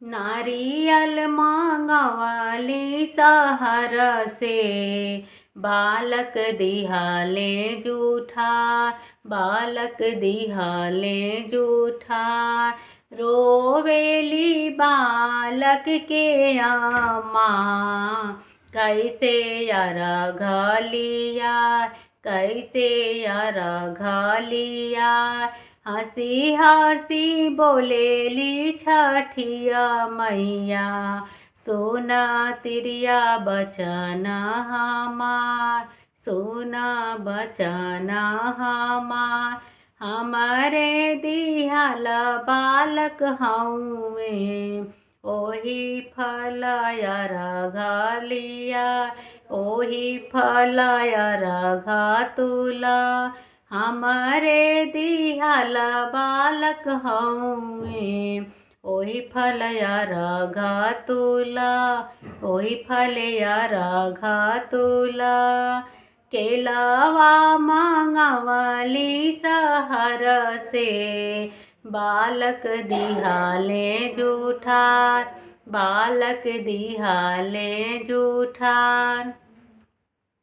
नारियल मांगवाली सहर से, बालक दिहाले जूठा, बालक दिहाले जूठा। रोवेली बालक के अम्मा, कैसे यार घलिया, कैसे यार घलिया। हंसी हंसी बोलेली छठिया मैया, सुना तिरिया बचन हमार, सुना बचन हमार। हमारे दिहल बालक हउए, ओही फल यार घलिया, ओही फल यार घातुला। हमारे दिहल बालक हउए, ओही फल यार घातुला, ओही फल यार घातुला। केलवा मांगवली सहर से, बालक दिहाले जूठा, बालक दिहाले जूठा।